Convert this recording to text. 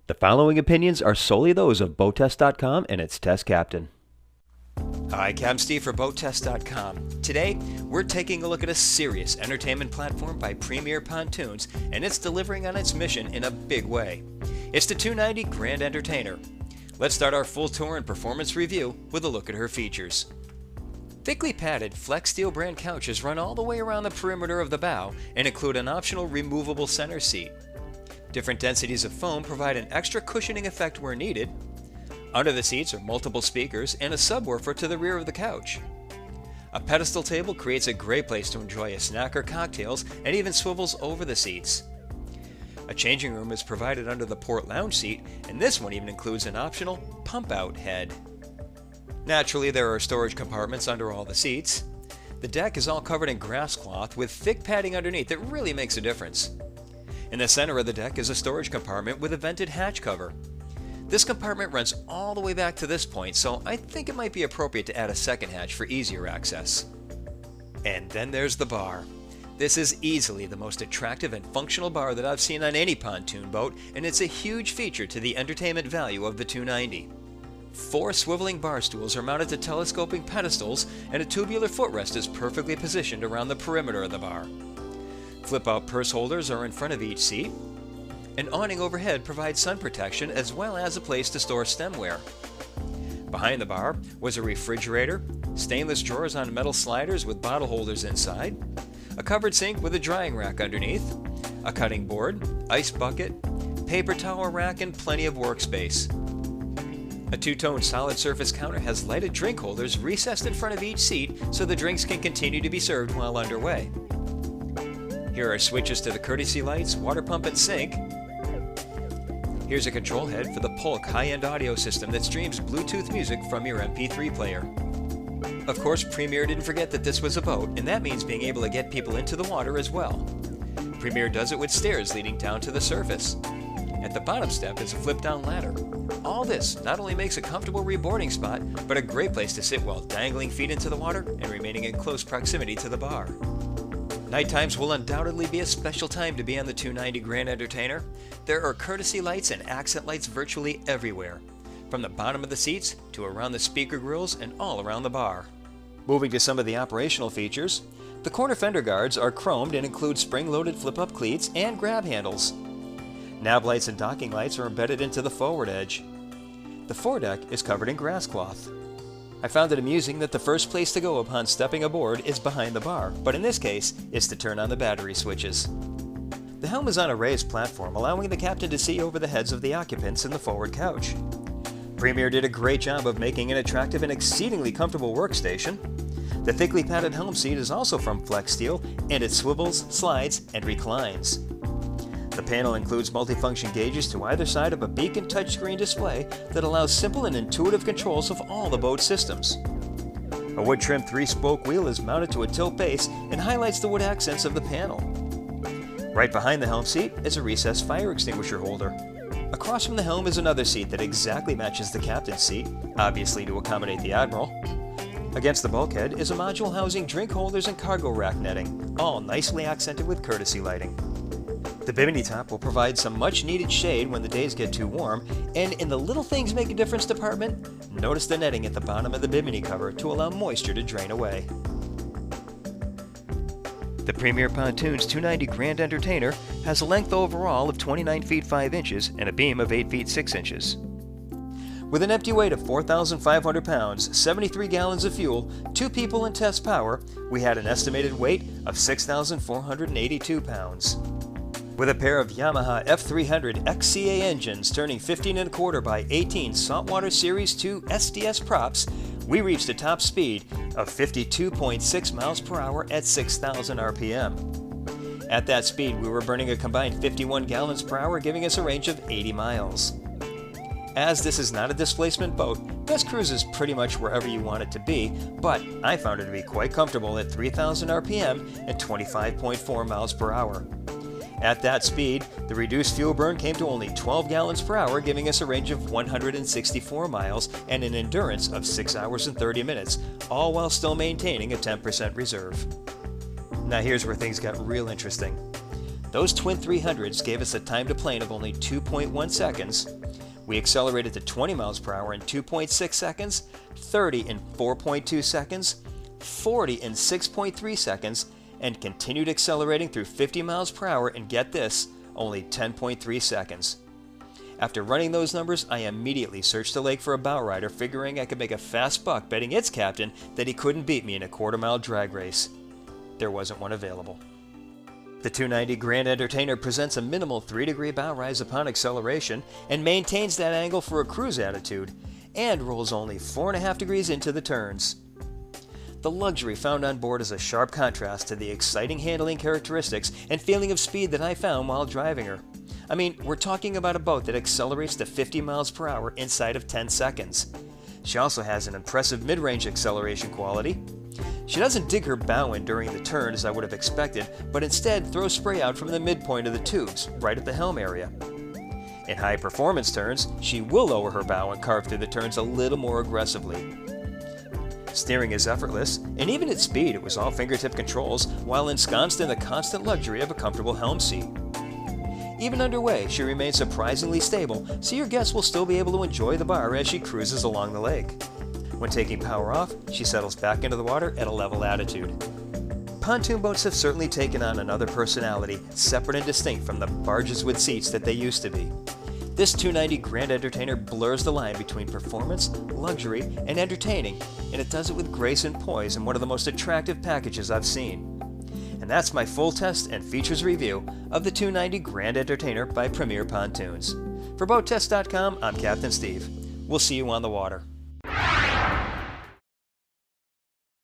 The following opinions are solely those of BoatTest.com and its test captain. Hi, I'm Steve for BoatTest.com. Today, we're taking a look at a serious entertainment platform by Premier Pontoons, and it's delivering on its mission in a big way. It's the 290 Grand Entertainer. Let's start our full tour and performance review with a look at her features. Thickly padded Flexsteel brand couches run all the way around the perimeter of the bow and include an optional removable center seat. Different densities of foam provide an extra cushioning effect where needed. Under the seats are multiple speakers and a subwoofer to the rear of the couch. A pedestal table creates a great place to enjoy a snack or cocktails and even swivels over the seats. A changing room is provided under the port lounge seat, and this one even includes an optional pump-out head. Naturally, there are storage compartments under all the seats. The deck is all covered in grass cloth with thick padding underneath that really makes a difference. In the center of the deck is a storage compartment with a vented hatch cover. This compartment runs all the way back to this point, so I think it might be appropriate to add a second hatch for easier access. And then there's the bar. This is easily the most attractive and functional bar that I've seen on any pontoon boat, and it's a huge feature to the entertainment value of the 290. 4 swiveling bar stools are mounted to telescoping pedestals, and a tubular footrest is perfectly positioned around the perimeter of the bar. Flip-out purse holders are in front of each seat. An awning overhead provides sun protection as well as a place to store stemware. Behind the bar was a refrigerator, stainless drawers on metal sliders with bottle holders inside, a covered sink with a drying rack underneath, a cutting board, ice bucket, paper towel rack, and plenty of workspace. A two-tone solid surface counter has lighted drink holders recessed in front of each seat so the drinks can continue to be served while underway. Here are switches to the courtesy lights, water pump, and sink. Here's a control head for the Polk high-end audio system that streams Bluetooth music from your MP3 player. Of course, Premier didn't forget that this was a boat, and that means being able to get people into the water as well. Premier does it with stairs leading down to the surface. At the bottom step is a flip-down ladder. All this not only makes a comfortable reboarding spot, but a great place to sit while dangling feet into the water and remaining in close proximity to the bar. Night times will undoubtedly be a special time to be on the 290 Grand Entertainer. There are courtesy lights and accent lights virtually everywhere, from the bottom of the seats to around the speaker grills and all around the bar. Moving to some of the operational features, the corner fender guards are chromed and include spring-loaded flip-up cleats and grab handles. Nav lights and docking lights are embedded into the forward edge. The foredeck is covered in grass cloth. I found it amusing that the first place to go upon stepping aboard is behind the bar, but in this case, it's to turn on the battery switches. The helm is on a raised platform, allowing the captain to see over the heads of the occupants in the forward couch. Premier did a great job of making an attractive and exceedingly comfortable workstation. The thickly padded helm seat is also from Flexsteel, and it swivels, slides, and reclines. The panel includes multifunction gauges to either side of a beacon touchscreen display that allows simple and intuitive controls of all the boat systems. A wood-trimmed 3-spoke wheel is mounted to a tilt base and highlights the wood accents of the panel. Right behind the helm seat is a recessed fire extinguisher holder. Across from the helm is another seat that exactly matches the captain's seat, obviously to accommodate the admiral. Against the bulkhead is a module housing drink holders and cargo rack netting, all nicely accented with courtesy lighting. The bimini top will provide some much-needed shade when the days get too warm, and in the little things make a difference department, notice the netting at the bottom of the bimini cover to allow moisture to drain away. The Premier Pontoons 290 Grand Entertainer has a length overall of 29 feet 5 inches and a beam of 8 feet 6 inches. With an empty weight of 4,500 pounds, 73 gallons of fuel, 2 people and test power, we had an estimated weight of 6,482 pounds. With a pair of Yamaha F300 XCA engines turning 15¼ by 18 Saltwater Series 2 SDS props, we reached a top speed of 52.6 miles per hour at 6,000 RPM. At that speed, we were burning a combined 51 gallons per hour, giving us a range of 80 miles. As this is not a displacement boat, this cruises pretty much wherever you want it to be, but I found it to be quite comfortable at 3,000 RPM and 25.4 miles per hour. At that speed, the reduced fuel burn came to only 12 gallons per hour, giving us a range of 164 miles and an endurance of 6 hours and 30 minutes, all while still maintaining a 10% reserve. Now here's where things got real interesting. Those twin 300s gave us a time to plane of only 2.1 seconds. We accelerated to 20 miles per hour in 2.6 seconds, 30 in 4.2 seconds, 40 in 6.3 seconds, and continued accelerating through 50 miles per hour in, get this, only 10.3 seconds. After running those numbers, I immediately searched the lake for a bow rider, figuring I could make a fast buck betting its captain that he couldn't beat me in a quarter-mile drag race. There wasn't one available. The 290 Grand Entertainer presents a minimal 3-degree bow rise upon acceleration and maintains that angle for a cruise attitude, and rolls only 4.5 degrees into the turns. The luxury found on board is a sharp contrast to the exciting handling characteristics and feeling of speed that I found while driving her. I mean, we're talking about a boat that accelerates to 50 miles per hour inside of 10 seconds. She also has an impressive mid-range acceleration quality. She doesn't dig her bow in during the turn as I would have expected, but instead throws spray out from the midpoint of the tubes, right at the helm area. In high performance turns, she will lower her bow and carve through the turns a little more aggressively. Steering is effortless, and even at speed it was all fingertip controls while ensconced in the constant luxury of a comfortable helm seat. Even underway, she remains surprisingly stable, so your guests will still be able to enjoy the bar as she cruises along the lake. When taking power off, she settles back into the water at a level attitude. Pontoon boats have certainly taken on another personality, separate and distinct from the barges with seats that they used to be. This 290 Grand Entertainer blurs the line between performance, luxury, and entertaining, and it does it with grace and poise in one of the most attractive packages I've seen. And that's my full test and features review of the 290 Grand Entertainer by Premier Pontoons. For BoatTest.com, I'm Captain Steve. We'll see you on the water.